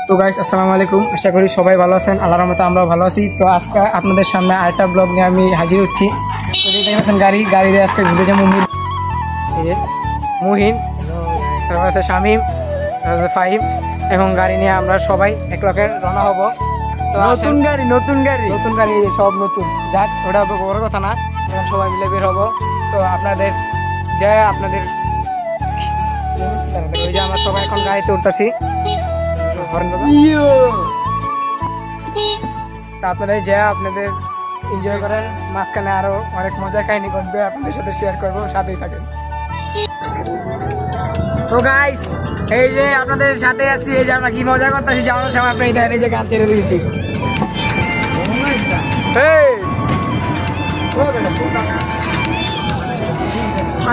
তো গাইস আসসালামু আলাইকুম, আশা করি সবাই ভালো আছেন। আল্লাহর রহমতে আমরাও ভালো আছি। তো আজকে আপনাদের সামনে আরেকটা ব্লগ নিয়ে আমি হাজির হচ্ছি। তো দেখেছেন গাড়িতে আজকে ঘুরতে যাবো মুহিন, তারপর আছে শামীম, তারপর আছে ফাহিম, এবং গাড়ি নিয়ে আমরা সবাই এক লগে রওনা হব। তো নতুন গাড়ি সব নতুন, যাক ওটা বড় কথা না, এখন সবাই মিলে বের হবো। তো আপনাদের ওই যে আমরা সবাই এখন গাড়িতে উঠতেছি। আপনাদের এনজয় করেন, মাঝখানে আরো অনেক মজার কাহিনী ঘটবে, আপনাদের সাথে শেয়ার করবো, সাথেই থাকেন। তো গাইস, এই যে আপনাদের সাথে আসছি, এই যে আমরা কি মজা করতেছি যাওয়ার সময়, আপনি এই যে গান ছেড়ে দিয়েছি।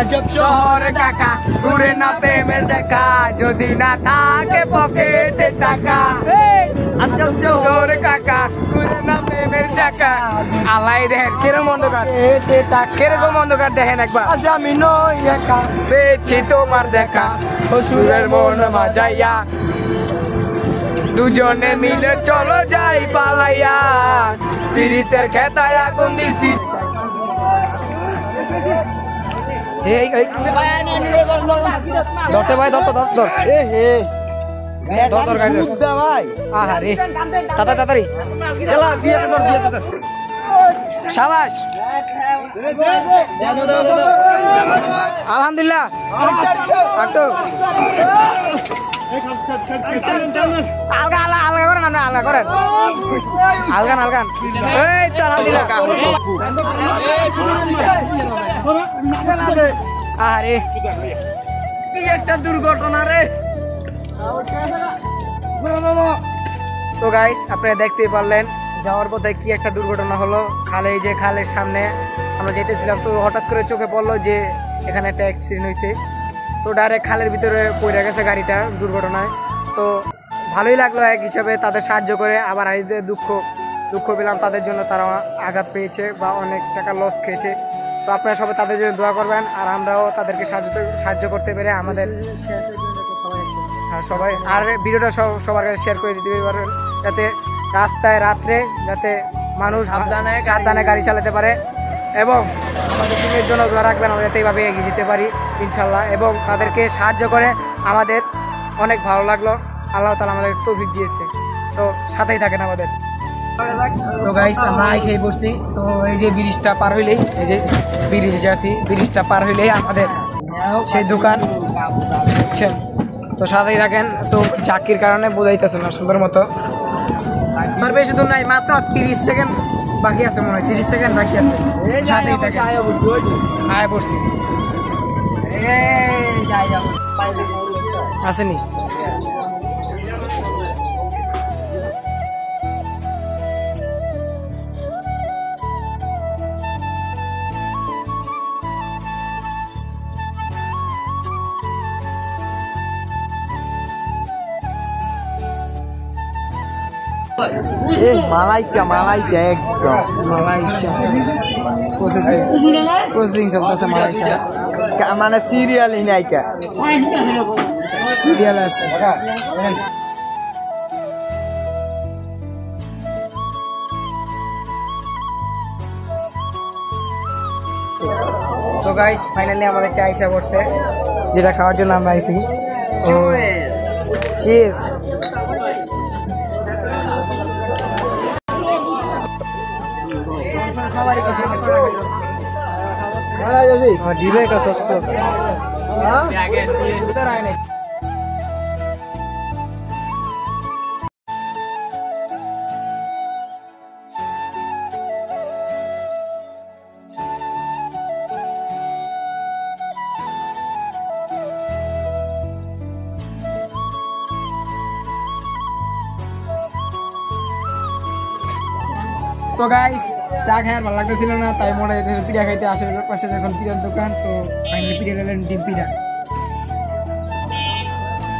আজব শহর কাকা, ঘুরে না প্রেমের দেখা, যদি না থাকে পকেটে টাকা। আজব শহর কাকা, ঘুরে না প্রেমের চাকা। আলাই দেখেন কিরকম অন্ধকার, কিরকম অন্ধকার দেখেন একবার। আজ আমি নই একা, পেয়েছি তোমার দেখা, শ্বশুরের মন মাজাইয়া, দুজনে মিলে চলো যাই পালাইয়া, পিরিতের খেতায় আগুন দিছি। ধরতে ভাই, ধর তাড়াতাড়ি শাবাশ, আলহামদুলিল্লাহ। আলগা করেন, আলগা করেন, আলগান। এই তো আলহামদুলিল্লাহ। আরে কি একটা দুর্ঘটনা রে। তো গাইস, আপনারা দেখতেই পারলেন যাওয়ার পথে কি একটা দুর্ঘটনা হলো। এই যে খালের সামনে আমরা যেতেছিলাম, তো হঠাৎ করে চোখে পড়লো যে এখানে একটা অ্যাক্সিডেন্ট হয়েছে। তো ডাইরেক্ট খালের ভিতরে পড়ে গেছে গাড়িটা দুর্ঘটনায়। তো ভালোই লাগলো এক হিসাবে তাদের সাহায্য করে। আবার আইদের দুঃখ পেলাম তাদের জন্য, তারা আঘাত পেয়েছে বা অনেক টাকা লস খেয়েছে। তো আপনারা সবাই তাদের জন্য দোয়া করবেন, আর আমরাও তাদেরকে সাহায্য করতে পেরে আমাদের সবাই, আর ভিডিওটা সবার কাছে শেয়ার করে দিতে পারবেন, যাতে রাস্তায় রাত্রে যাতে মানুষ সাবধানে গাড়ি চালাতে পারে। এবং আমাদের টিমের জন্য দোয়া রাখবেন, আমরা যাতে এইভাবে এগিয়ে যেতে পারি ইনশাল্লাহ। এবং তাদেরকে সাহায্য করে আমাদের অনেক ভালো লাগলো। আল্লাহ তাআলা আমাদের তৌফিক দিয়েছে। তো সাথেই থাকেন আমাদের। তো গাইস, আমরা এসেই বসছি। তো এই যে ব্রিজটা পার হইলেই, এই যে ব্রিজে আছি, ব্রিজটা পার হইলেই আমাদের সেই দোকান, বুঝছেন? তো সাথেই থাকেন। তো চাকির কারণে বোঝাইতেছে না সুন্দর মতো, আর বেশি দূর নাই, মাত্র 30 সেকেন্ড বাকি আছে, মনে হয় 30 সেকেন্ড বাকি আছে। সাথেই থাকেন, আয় পড়ছি আসেনি। মালাইচা একদম মালাইচা প্রসেসিং চলতেছে। মালাইচা মানে সিরিয়াল নাইকা, সিরিয়াল আছে। তো গাইস, ফাইনালি আমাদের চা এসে পড়ছে, যেটা খাওয়ার জন্য আমরা আইছি। চিজ ডিবে का सस्तो उधर आए नहीं। তো গাইস, চা খাওয়ার ভালো লাগতেছিল না, তাই মনে হয় পিঠা খাইতে পাশে যখন পিঠার দোকান, তো ফাইনালি পিঠা খেলেন, ডিম পিঠা,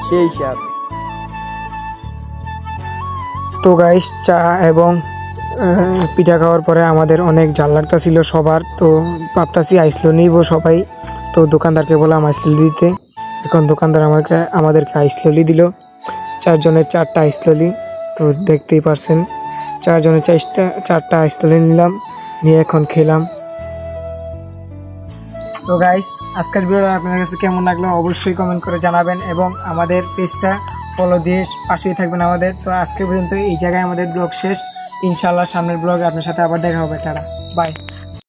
সেই স্বাদ। তো গাইস, চা এবং পিঠা খাওয়ার পরে আমাদের অনেক জাল লাগতেছিল সবার। তো ভাবতাছি আইসলো নিব সবাই। তো দোকানদারকে বললাম আইসলি দিতে, এখন দোকানদার আমাদেরকে আইসলি দিল। 4 জনের 4টা আইসলি, তো দেখতেই পারছেন 4 জনের 4টা আইসলি নিলাম, নিয়ে এখন খেলাম। তো গাইস, আজকের ভিডিও আপনাদের কাছে কেমন লাগলো অবশ্যই কমেন্ট করে জানাবেন এবং আমাদের পেজটা ফলো দিয়ে পাশেই থাকবেন আমাদের। তো আজকে পর্যন্ত এই জায়গায় আমাদের ব্লগ শেষ। ইনশাআল্লাহ সামনের ব্লগে আপনার সাথে আবার দেখা হবে। Tata, by.